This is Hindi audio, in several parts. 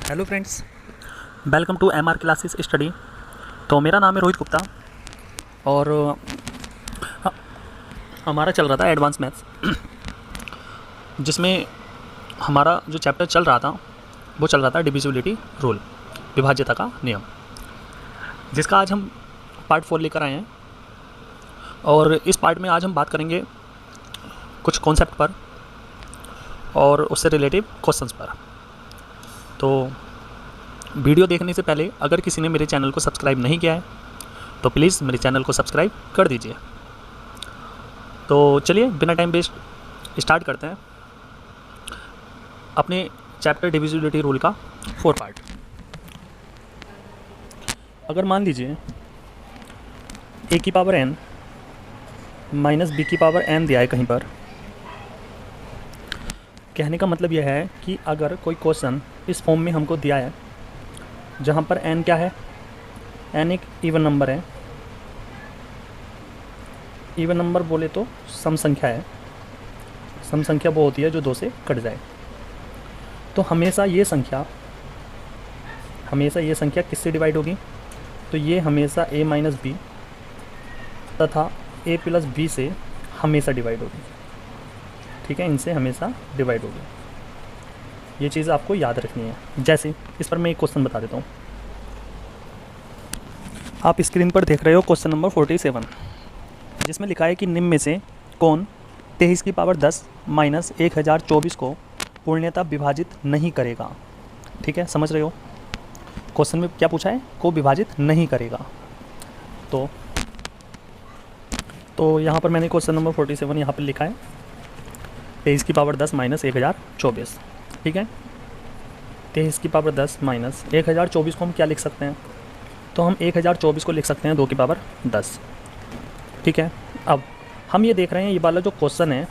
Hello friends, welcome to M R classes study. तो मेरा नाम है रोहित गुप्ता और ह- हमारा चल रहा था एडवांस मैथ्स, जिसमें हमारा जो चैप्टर चल रहा था वो चल रहा था डिविजिबिलिटी रूल, विभाज्यता का नियम, जिसका आज हम पार्ट 4 लेकर आए हैं। और इस पार्ट में आज हम बात करेंगे कुछ कॉन्सेप्ट पर और उससे रिलेटिव क्वेश्चंस पर। तो वीडियो देखने से पहले अगर किसी ने मेरे चैनल को सब्सक्राइब नहीं किया है तो प्लीज़ मेरे चैनल को सब्सक्राइब कर दीजिए। तो चलिए बिना टाइम वेस्ट स्टार्ट करते हैं अपने चैप्टर डिविजिबिलिटी रूल का 4 पार्ट। अगर मान लीजिए a की पावर n माइनस b की पावर n दिया है कहीं पर, कहने का मतलब यह है कि अगर कोई क्वेश्चन इस फॉर्म में हमको दिया है जहाँ पर n क्या है, n एक इवन नंबर है। इवन नंबर बोले तो सम संख्या है। सम संख्या वो होती है जो 2 से कट जाए। तो हमेशा ये संख्या किससे डिवाइड होगी? तो ये हमेशा a माइनस बी तथा a प्लस बी से हमेशा डिवाइड होगी। ठीक है, इनसे हमेशा डिवाइड होगी। ये चीज़ आपको याद रखनी है। जैसे इस पर मैं एक क्वेश्चन बता देता हूँ। आप स्क्रीन पर देख रहे हो क्वेश्चन नंबर 47, जिसमें लिखा है कि निम्न में से कौन 23 की पावर 10 माइनस 1024 को पूर्णतः विभाजित नहीं करेगा। ठीक है, समझ रहे हो क्वेश्चन में क्या पूछा है? को विभाजित नहीं करेगा। तो यहाँ पर मैंने क्वेश्चन नंबर 47 यहाँ पर लिखा है 23 की पावर 10 माइनस 1024। ठीक है, 23 की पावर 10 माइनस 1024 को हम क्या लिख सकते हैं? तो हम 1024 को लिख सकते हैं 2 की पावर 10। ठीक है, अब हम ये देख रहे हैं ये वाला जो क्वेश्चन है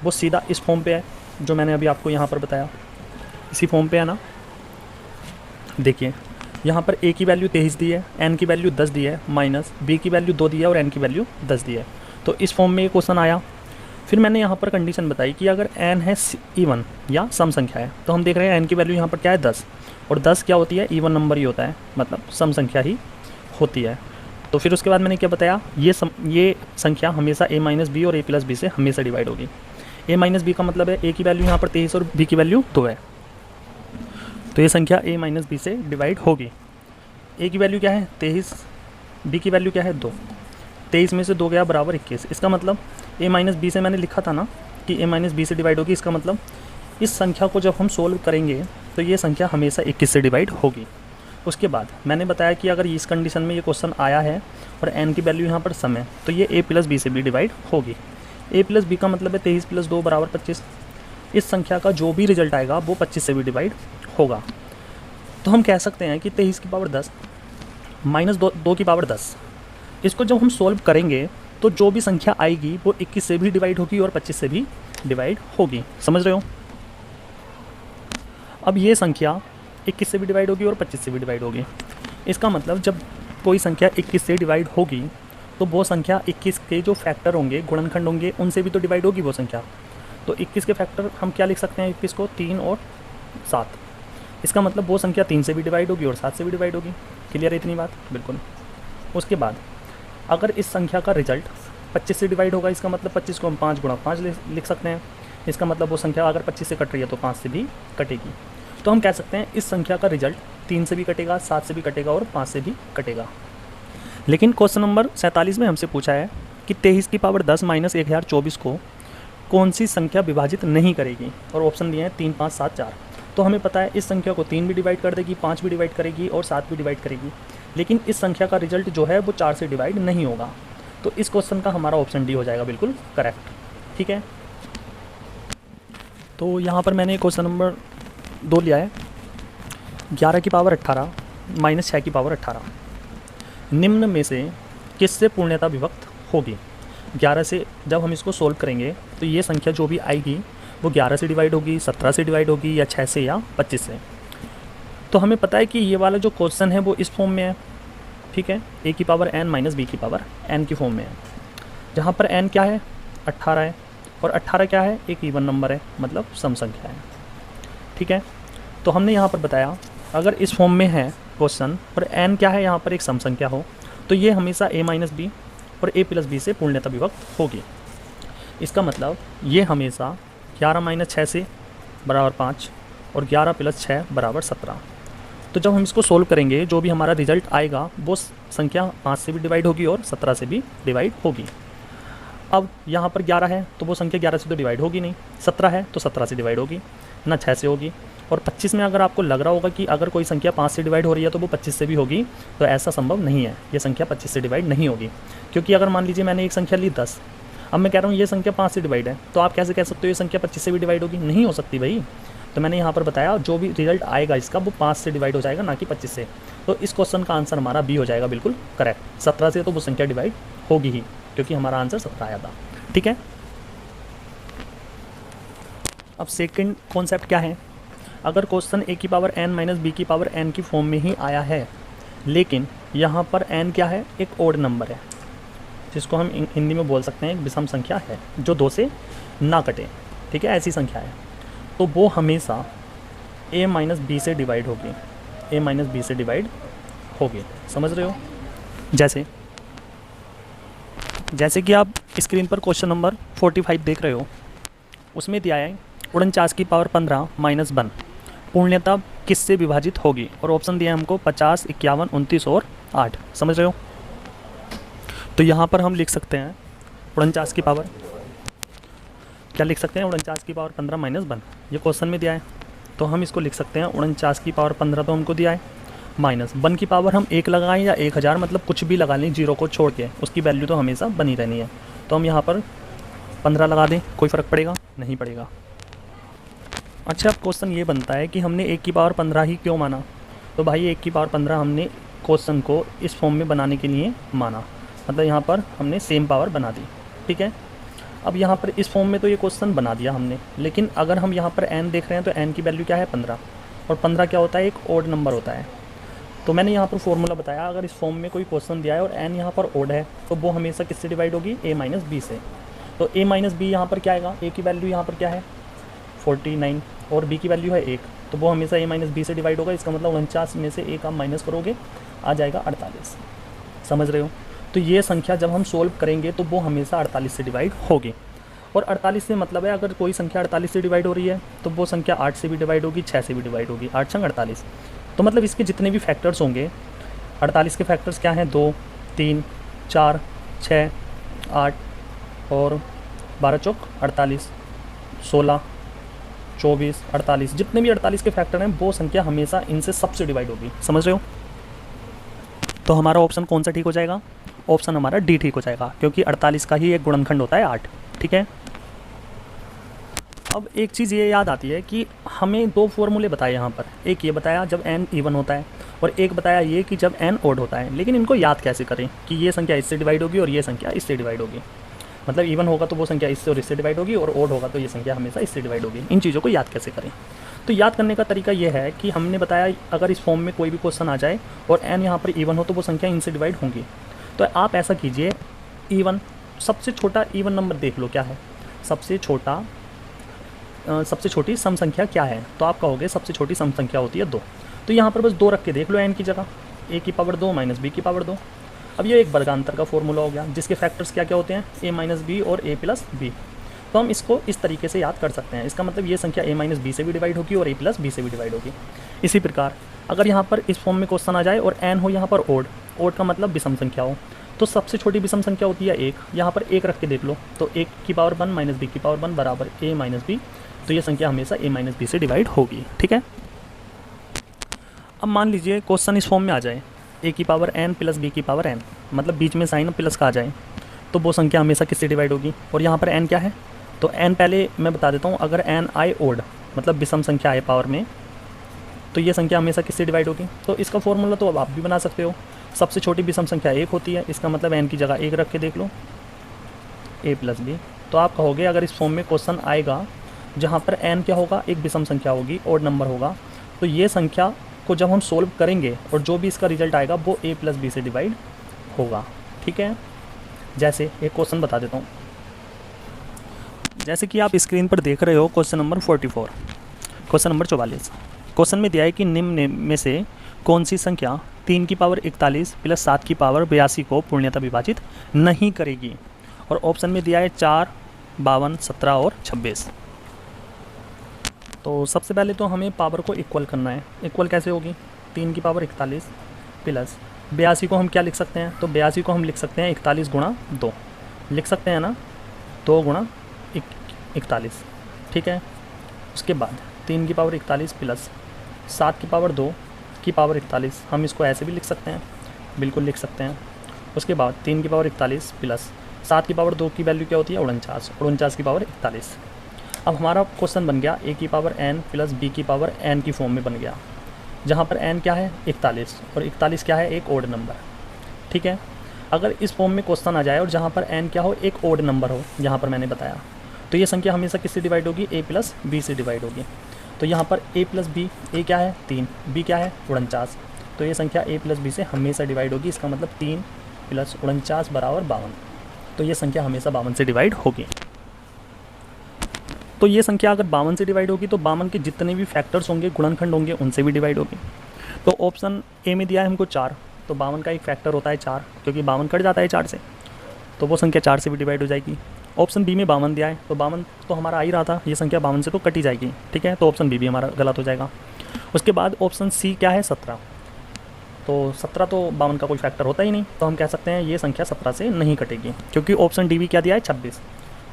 वो सीधा इस फॉर्म पे है जो मैंने अभी आपको यहाँ पर बताया, इसी फॉर्म पे है ना। देखिए यहाँ पर a की वैल्यू 23 दी है, n की वैल्यू 10 दी है, माइनस b की वैल्यू 2 दी है और n की वैल्यू 10 दी है। तो इस फॉर्म में ये क्वेश्चन आया। फिर मैंने यहाँ पर कंडीशन बताई कि अगर n है इवन या सम संख्या है, तो हम देख रहे हैं n की वैल्यू यहाँ पर क्या है 10, और 10 क्या होती है? इवन नंबर ही होता है, मतलब सम संख्या ही होती है। तो फिर उसके बाद मैंने क्या बताया? ये संख्या हमेशा a माइनस बी और a प्लस बी से हमेशा डिवाइड होगी। a माइनस बी का मतलब है a की वैल्यू यहाँ पर 23 और b की वैल्यू 2 है, तो ये संख्या a माइनस बी से डिवाइड होगी। a की वैल्यू क्या है? 23, b की वैल्यू क्या है? 2। 23 में से 2 गया बराबर 21। इसका मतलब a माइनस बी से मैंने लिखा था ना कि a माइनस बी से डिवाइड होगी। इसका मतलब इस संख्या को जब हम सोल्व करेंगे तो ये संख्या हमेशा 21 से डिवाइड होगी। उसके बाद मैंने बताया कि अगर इस कंडीशन में ये क्वेश्चन आया है और n की वैल्यू यहाँ पर सम है, तो ये a प्लस बी से भी डिवाइड होगी। a प्लस बी का मतलब है 23 प्लस 2 बराबर 25। इस संख्या का जो भी रिजल्ट आएगा वो 25 से भी डिवाइड होगा। तो हम कह सकते हैं कि 23 की पावर 10 माइनस 2 की पावर 10, इसको जब हम सोल्व करेंगे तो जो भी संख्या आएगी वो 21 से भी डिवाइड होगी और 25 से भी डिवाइड होगी। समझ रहे हो? अब ये संख्या 21 से भी डिवाइड होगी और 25 से भी डिवाइड होगी। इसका मतलब जब कोई संख्या 21 से डिवाइड होगी तो वो संख्या 21 के जो फैक्टर होंगे, गुणनखंड होंगे, उनसे भी तो डिवाइड होगी वो संख्या। तो 21 के फैक्टर हम क्या लिख सकते हैं? 21 को 3 और 7। इसका मतलब वो संख्या 3 से भी डिवाइड होगी और 7 से भी डिवाइड होगी। क्लियर है इतनी बात? बिल्कुल। उसके बाद अगर इस संख्या का रिजल्ट 25 से डिवाइड होगा, इसका मतलब 25 को हम 5 गुणा 5 लिख सकते हैं। इसका मतलब वो संख्या अगर 25 से कट रही है तो 5 से भी कटेगी। तो हम कह सकते हैं इस संख्या का रिजल्ट 3 से भी कटेगा, 7 से भी कटेगा और 5 से भी कटेगा। लेकिन क्वेश्चन नंबर 47 में हमसे पूछा है कि 23 की पावर 10 माइनस 1024 को कौन सी संख्या विभाजित नहीं करेगी, और ऑप्शन दिए हैं 3, 5, 7, 4। तो हमें पता है इस संख्या को 3 भी डिवाइड कर देगी, 5 भी डिवाइड करेगी और 7 भी डिवाइड करेगी। लेकिन इस संख्या का रिजल्ट जो है वो 4 से डिवाइड नहीं होगा। तो इस क्वेश्चन का हमारा ऑप्शन डी हो जाएगा बिल्कुल करेक्ट। ठीक है, तो यहाँ पर मैंने क्वेश्चन नंबर 2 लिया है 11 की पावर 18 माइनस 6 की पावर 18 निम्न में से किससे पूर्णतः विभक्त होगी। 11 से जब हम इसको सोल्व करेंगे तो ये संख्या जो भी आएगी वो 11 से डिवाइड होगी, 17 से डिवाइड होगी, या 6 से, या 25 से। तो हमें पता है कि ये वाला जो क्वेश्चन है वो इस फॉर्म में है। ठीक है, a की पावर n माइनस b की पावर n की फॉर्म में है, जहाँ पर n क्या है? 18 है, और 18 क्या है? एक इवन नंबर है, मतलब सम संख्या है। ठीक है, तो हमने यहाँ पर बताया अगर इस फॉर्म में है क्वेश्चन और n क्या है यहाँ पर एक सम संख्या हो तो ये हमेशा a माइनस बी और a प्लस बी से पूर्णतः विभक्त होगी। इसका मतलब ये हमेशा 11 माइनस 6 से बराबर 5 और 11 प्लस 6 बराबर 17। तो जब हम इसको सोल्व करेंगे जो भी हमारा रिजल्ट आएगा वो संख्या 5 से भी डिवाइड होगी और 17 से भी डिवाइड होगी। अब यहाँ पर 11 है तो वो संख्या 11 से तो डिवाइड होगी नहीं, 17 है तो 17 से डिवाइड होगी ना, 6 से होगी। और 25 में अगर आपको लग रहा होगा कि अगर कोई संख्या 5 से डिवाइड हो रही है तो वो 25 से भी होगी, तो ऐसा संभव नहीं है, ये संख्या 25 से डिवाइड नहीं होगी। क्योंकि अगर मान लीजिए मैंने एक संख्या ली 10, अब मैं कह रहा हूँ ये संख्या 5 से डिवाइड है, तो आप कैसे कह सकते हो ये संख्या 25 से भी डिवाइड होगी? नहीं हो सकती भाई। तो मैंने यहाँ पर बताया जो भी रिजल्ट आएगा इसका वो 5 से डिवाइड हो जाएगा, ना कि 25 से। तो इस क्वेश्चन का आंसर हमारा बी हो जाएगा बिल्कुल करेक्ट। 17 से तो वो संख्या डिवाइड होगी ही, क्योंकि हमारा आंसर 17 आया था। ठीक है, अब सेकंड कॉन्सेप्ट क्या है, अगर क्वेश्चन a की पावर n माइनस बी की पावर n की फॉर्म में ही आया है, लेकिन यहाँ पर n क्या है, एक ओड नंबर है, जिसको हम हिंदी में बोल सकते हैं एक विषम संख्या है जो 2 से ना कटे। ठीक है, ऐसी संख्या है तो वो हमेशा a माइनस बी से डिवाइड होगी, a माइनस बी से डिवाइड होगी। समझ रहे हो? जैसे कि आप स्क्रीन पर क्वेश्चन नंबर 45 देख रहे हो, उसमें दिया है 49 की पावर 15 माइनस 1 पूर्णतः किससे विभाजित होगी, और ऑप्शन दिया है हमको 50, 51, 29 और 8। समझ रहे हो? तो यहाँ पर हम लिख सकते हैं 49 की पावर, क्या लिख सकते हैं, 49 की पावर 15 माइनस 1, ये क्वेश्चन में दिया है। तो हम इसको लिख सकते हैं 49 की पावर 15 तो हमको दिया है, माइनस 1 की पावर हम 1 लगाएं या 1000, मतलब कुछ भी लगा लें, जीरो को छोड़ के, उसकी वैल्यू तो हमेशा बनी रहनी है। तो हम यहाँ पर 15 लगा दें, कोई फ़र्क पड़ेगा? नहीं पड़ेगा। अच्छा, अब क्वेश्चन ये बनता है कि हमने 1 की पावर 15 ही क्यों माना? तो भाई 1 की पावर 15 हमने क्वेश्चन को इस फॉर्म में बनाने के लिए माना, मतलब यहाँ पर हमने सेम पावर बना दी। ठीक है, अब यहाँ पर इस फॉर्म में तो ये क्वेश्चन बना दिया हमने, लेकिन अगर हम यहाँ पर n देख रहे हैं तो n की वैल्यू क्या है, 15, और 15 क्या होता है, एक ओड नंबर होता है। तो मैंने यहाँ पर फॉर्मूला बताया, अगर इस फॉर्म में कोई क्वेश्चन दिया है और n यहाँ पर ओड है तो वो हमेशा किससे डिवाइड होगी, a माइनस बी से। तो a माइनस बी यहाँ पर क्या आएगा, a की वैल्यू यहाँ पर क्या है 49 और b की वैल्यू है 1, तो वो हमेशा a माइनस बी से डिवाइड होगा। इसका मतलब 49 में से 1 आप माइनस करोगे, आ जाएगा 48। समझ रहे हो? तो ये संख्या जब हम सोल्व करेंगे तो वो हमेशा 48 से डिवाइड होगी। और 48 से मतलब है अगर कोई संख्या 48 से डिवाइड हो रही है तो वो संख्या 8 से भी डिवाइड होगी, 6 से भी डिवाइड होगी, 8 छंग 48। तो मतलब इसके जितने भी फैक्टर्स होंगे, 48 के फैक्टर्स क्या हैं, 2, 3, 4, 6, 8 और 12 चौक 48, 16, 24, 48, जितने भी 48 के फैक्टर हैं वो संख्या हमेशा इनसे सबसे डिवाइड होगी। समझ रहे हो? तो हमारा ऑप्शन कौन सा ठीक हो जाएगा? ऑप्शन हमारा डी ठीक हो जाएगा, क्योंकि 48 का ही एक गुणनखंड होता है 8। ठीक है, अब एक चीज़ ये याद आती है कि हमें 2 फॉर्मूले बताए यहाँ पर, एक ये बताया जब n इवन होता है और एक बताया ये कि जब n ओड होता है। लेकिन इनको याद कैसे करें कि ये संख्या इससे डिवाइड होगी और ये संख्या इससे डिवाइड होगी, मतलब इवन होगा तो वो संख्या इससे और इससे डिवाइड होगी और ओड होगा तो ये संख्या हमेशा इससे डिवाइड होगी। इन चीज़ों को याद कैसे करें? तो याद करने का तरीका ये है कि हमने बताया अगर इस फॉर्म में कोई भी क्वेश्चन आ जाए और n यहाँ पर इवन हो तो वो संख्या इनसे डिवाइड होंगी। तो आप ऐसा कीजिए, इवन सबसे छोटा इवन नंबर देख लो क्या है, सबसे छोटी सम संख्या क्या है, तो आप कहोगे सबसे छोटी सम संख्या होती है 2। तो यहाँ पर बस 2 रख के देख लो n की जगह, a की पावर 2 माइनस b की पावर 2। अब ये एक वर्गांतर का फॉर्मूला हो गया जिसके फैक्टर्स क्या क्या होते हैं, a माइनस बी और a प्लस बी। तो हम इसको इस तरीके से याद कर सकते हैं। इसका मतलब ये संख्या a माइनस बी से भी डिवाइड होगी और a प्लस बी से भी डिवाइड होगी। इसी प्रकार अगर यहाँ पर इस फॉर्म में क्वेश्चन आ जाए और n हो यहाँ पर ओड का मतलब विषम संख्या हो, तो सबसे छोटी विषम संख्या होती है 1। यहाँ पर 1 रख के देख लो, तो 1 की पावर 1 माइनस बी की पावर 1 बराबर a माइनस बी। तो ये संख्या हमेशा a माइनस बी से डिवाइड होगी। ठीक है, अब मान लीजिए क्वेश्चन इस फॉर्म में आ जाए, a की पावर n प्लस b की पावर n, मतलब बीच में साइन प्लस का आ जाए, तो वो संख्या हमेशा किससे डिवाइड होगी। और यहाँ पर n क्या है, तो n पहले मैं बता देता हूँ, अगर n आए ओड मतलब विषम संख्या आए पावर में, तो ये संख्या हमेशा किससे डिवाइड होगी। तो इसका फॉर्मूला तो अब आप भी बना सकते हो, सबसे छोटी विषम संख्या 1 होती है, इसका मतलब n की जगह 1 रख के देख लो, a प्लस बी। तो आप कहोगे अगर इस फॉर्म में क्वेश्चन आएगा जहाँ पर n क्या होगा, एक विषम संख्या होगी, ओड नंबर होगा, तो ये संख्या को जब हम सोल्व करेंगे और जो भी इसका रिजल्ट आएगा वो a प्लस बी से डिवाइड होगा। ठीक है, जैसे एक क्वेश्चन बता देता हूँ, जैसे कि आप स्क्रीन पर देख रहे हो question number 44, question number 44। Question में दिया है कि निम्न में से कौन सी संख्या 3 की पावर 41 प्लस 7 की पावर 82 को पूर्णतः विभाजित नहीं करेगी। और ऑप्शन में दिया है 4, 52, 17 और 26। तो सबसे पहले तो हमें पावर को इक्वल करना है। इक्वल कैसे होगी? 3 की पावर 41 प्लस 82 को हम क्या लिख सकते हैं? तो 82 को हम लिख सकते हैं 41 गुणा 2 लिख सकते हैं ना, 2 गुणा 41, ठीक है। उसके बाद 3 की पावर 41 प्लस 7 की पावर 2 की पावर 41, हम इसको ऐसे भी लिख सकते हैं, बिल्कुल लिख सकते हैं। उसके बाद 3 की पावर 41 प्लस 7 की पावर 2 की वैल्यू क्या होती है? 49 की पावर 41। अब हमारा क्वेश्चन बन गया a की पावर n प्लस b की पावर n की फॉर्म में बन गया, जहाँ पर n क्या है? 41, और 41 क्या है? एक ओड नंबर, ठीक है। अगर इस फॉर्म में क्वेश्चन आ जाए और जहाँ पर n क्या हो? एक ओड नंबर हो, जहाँ पर मैंने बताया, तो ये संख्या हमेशा किससे डिवाइड होगी? a प्लस b से डिवाइड होगी। तो यहाँ पर a प्लस बी, a क्या है? 3, b क्या है? 49, तो ये संख्या a प्लस बी से हमेशा डिवाइड होगी। इसका मतलब 3 प्लस 49 बराबर 52, तो ये संख्या हमेशा 52 से डिवाइड होगी। तो ये संख्या अगर 52 से डिवाइड होगी तो 52 के जितने भी फैक्टर्स होंगे, गुणनखंड होंगे, उनसे भी डिवाइड होगी। तो ऑप्शन ए में दिया है हमको 4, तो 52 का एक फैक्टर होता है 4, क्योंकि 52 कट जाता है 4 से, तो वो संख्या 4 से भी डिवाइड हो जाएगी। ऑप्शन बी में 52 दिया है, तो 52 तो हमारा आ ही रहा था, ये संख्या 52 से तो कट ही जाएगी, ठीक है। तो ऑप्शन बी भी हमारा गलत हो जाएगा। उसके बाद ऑप्शन सी क्या है? 17, तो 17 तो 52 का कोई फैक्टर होता ही नहीं, तो हम कह सकते हैं ये संख्या 17 से नहीं कटेगी, क्योंकि ऑप्शन डी भी क्या दिया है? 26,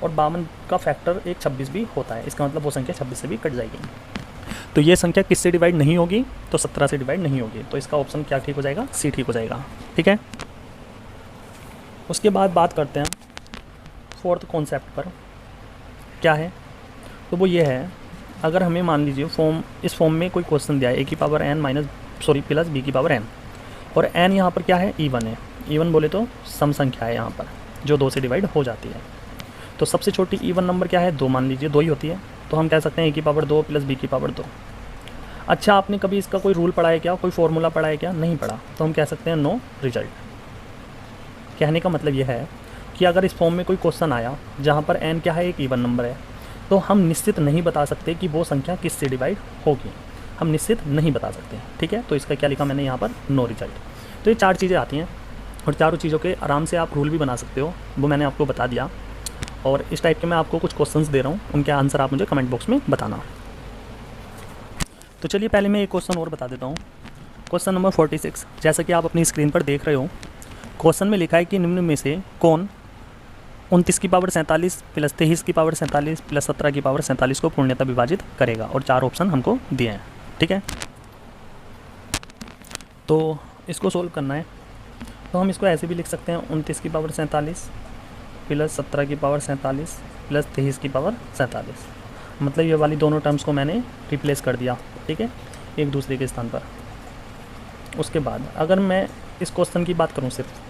और 52 का फैक्टर एक 26 भी होता है, इसका मतलब वो संख्या 26 से भी कट जाएगी। तो ये संख्या किससे डिवाइड नहीं होगी? तो 17 से डिवाइड नहीं होगी, तो इसका ऑप्शन क्या ठीक हो जाएगा? सी ठीक हो जाएगा, ठीक है। उसके बाद बात करते हैं फोर्थ कॉन्सेप्ट पर, क्या है? तो वो ये है, अगर हमें मान लीजिए इस फॉर्म में कोई क्वेश्चन दिया है a की पावर n प्लस b की पावर n, और n यहाँ पर क्या है? इवन है। इवन बोले तो सम संख्या है यहाँ पर, जो 2 से डिवाइड हो जाती है। तो सबसे छोटी इवन नंबर क्या है? 2 मान लीजिए, 2 ही होती है, तो हम कह सकते हैं a की पावर 2 प्लस b की पावर 2। अच्छा, आपने कभी इसका कोई रूल पढ़ा है क्या? कोई फॉर्मूला पढ़ा है क्या? नहीं पढ़ा, तो हम कह सकते हैं नो रिजल्ट। कहने का मतलब यह है कि अगर इस फॉर्म में कोई क्वेश्चन आया जहाँ पर n क्या है? एक इवन नंबर है, तो हम निश्चित नहीं बता सकते कि वो संख्या किससे डिवाइड होगी, हम निश्चित नहीं बता सकते, ठीक है। तो इसका क्या लिखा मैंने यहाँ पर? No result. तो ये 4 चीज़ें आती हैं, और चारों चीज़ों के आराम से आप रूल भी बना सकते हो, वो मैंने आपको बता दिया। और इस टाइप के मैं आपको कुछ क्वेश्चंस दे रहा हूँ, उनके आंसर आप मुझे कमेंट बॉक्स में बताना। तो चलिए पहले मैं एक क्वेश्चन और बता देता हूँ। क्वेश्चन नंबर 46, जैसा कि आप अपनी स्क्रीन पर देख रहे हो, क्वेश्चन में लिखा है कि निम्न में से कौन 29 की पावर 47 प्लस 23 की पावर 47 प्लस 17 की पावर 47 को पूर्णतः विभाजित करेगा, और 4 ऑप्शन हमको दिए हैं, ठीक है। तो इसको सोल्व करना है, तो हम इसको ऐसे भी लिख सकते हैं 29 की पावर 47 प्लस 17 की पावर 47 प्लस 23 की पावर 47, मतलब ये वाली दोनों टर्म्स को मैंने रिप्लेस कर दिया, ठीक है, एक दूसरे के स्थान पर। उसके बाद अगर मैं इस क्वेश्चन की बात करूँ सिर्फ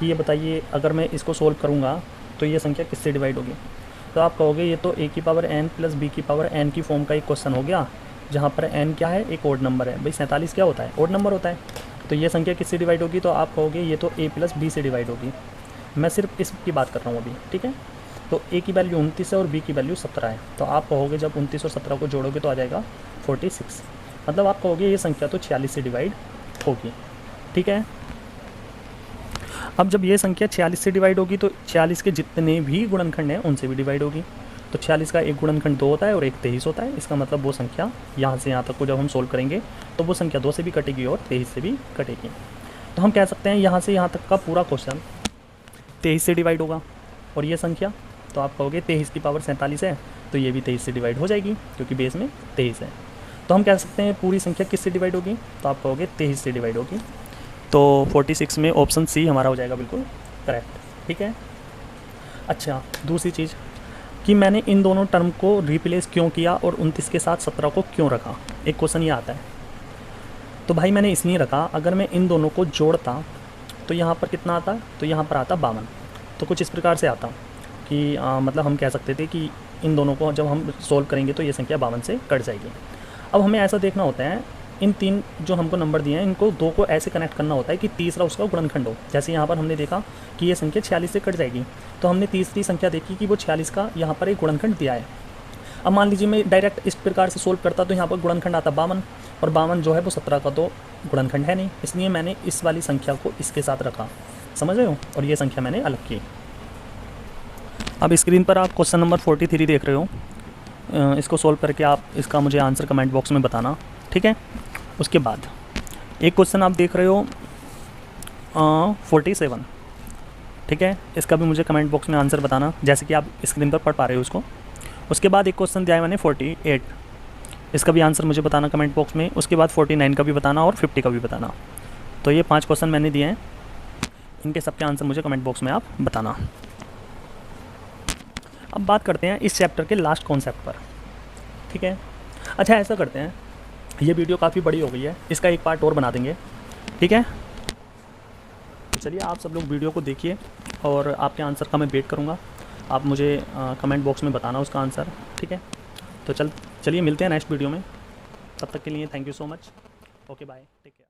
कि ये बताइए, अगर मैं इसको सोल्व करूँगा तो ये संख्या किससे डिवाइड होगी, तो आप कहोगे ये तो a की पावर n प्लस b की पावर n की फॉर्म का एक क्वेश्चन हो गया, जहाँ पर n क्या है? एक ओड नंबर है। भाई 47 क्या होता है? ओड नंबर होता है। तो ये संख्या किससे डिवाइड होगी? तो आप कहोगे ये तो a प्लस b से डिवाइड होगी। मैं सिर्फ इसकी बात कर रहा हूँ अभी, ठीक है। तो a की वैल्यू 29 है और b की वैल्यू 17 है, तो आप कहोगे जब 29 और 17 को जोड़ोगे तो आ जाएगा 46, मतलब आप कहोगे ये संख्या तो 46 से डिवाइड होगी, ठीक है। अब जब ये संख्या 46 से डिवाइड होगी तो 46 के जितने भी गुणनखंड हैं उनसे भी डिवाइड होगी। तो 46 का एक गुणनखंड 2 होता है और एक 23 होता है, इसका मतलब वो संख्या यहाँ से यहाँ तक को जब हम सोल्व करेंगे तो वो संख्या 2 से भी कटेगी और 23 से भी कटेगी। तो हम कह सकते हैं यहाँ से यहाँ तक का पूरा क्वेश्चन 23 से डिवाइड होगा, और ये संख्या तो आप कहोगे 23 की पावर 47 है, तो ये भी 23 से डिवाइड हो जाएगी क्योंकि बेस में 23 है। तो हम कह सकते हैं पूरी संख्या किससे डिवाइड होगी, तो आप कहोगे 23 से डिवाइड होगी। तो 46 में ऑप्शन सी हमारा हो जाएगा बिल्कुल करेक्ट, ठीक है। अच्छा, दूसरी चीज़ कि मैंने इन दोनों टर्म को रिप्लेस क्यों किया और 29 के साथ 17 को क्यों रखा, एक क्वेश्चन ये आता है। तो भाई मैंने इसलिए रखा, अगर मैं इन दोनों को जोड़ता तो यहाँ पर कितना आता, तो यहाँ पर आता 52। तो कुछ इस प्रकार से आता कि मतलब हम कह सकते थे कि इन दोनों को जब हम सोल्व करेंगे तो ये संख्या 52 से कट जाएगी। अब हमें ऐसा देखना होता है, इन 3 जो हमको नंबर दिए हैं इनको 2 को ऐसे कनेक्ट करना होता है कि तीसरा उसका गुणनखंड हो। जैसे यहाँ पर हमने देखा कि ये संख्या 46 से कट जाएगी, तो हमने तीसरी संख्या देखी कि वो 46 का यहाँ पर एक गुणनखंड दिया है। अब मान लीजिए मैं डायरेक्ट इस प्रकार से सोल्व करता तो यहाँ पर गुणनखंड आता 52, और 52 जो है वो 17 का तो गुणनखंड है नहीं, इसलिए मैंने इस वाली संख्या को इसके साथ रखा, समझ रहे हो, और ये संख्या मैंने अलग की। अब स्क्रीन पर आप क्वेश्चन नंबर 43 देख रहे हो, इसको सोल्व करके आप इसका मुझे आंसर कमेंट बॉक्स में बताना, ठीक है। उसके बाद एक क्वेश्चन आप देख रहे हो 47, ठीक है, इसका भी मुझे कमेंट बॉक्स में आंसर बताना, जैसे कि आप स्क्रीन पर पढ़ पा रहे हो उसको। उसके बाद एक क्वेश्चन दिया है मैंने 48, इसका भी आंसर मुझे बताना कमेंट बॉक्स में। उसके बाद 49 का भी बताना और 50 का भी बताना। तो ये 5 क्वेश्चन मैंने दिए हैं, इनके सबके आंसर मुझे कमेंट बॉक्स में आप बताना। अब बात करते हैं इस चैप्टर के लास्ट कॉन्सेप्ट पर, ठीक है। अच्छा ऐसा करते हैं, ये वीडियो काफ़ी बड़ी हो गई है, इसका एक पार्ट और बना देंगे, ठीक है। चलिए आप सब लोग वीडियो को देखिए और आपके आंसर का मैं वेट करूँगा, आप मुझे कमेंट बॉक्स में बताना उसका आंसर, ठीक है। तो चलिए मिलते हैं नेक्स्ट वीडियो में, तब तक के लिए thank you so much, okay bye, take care.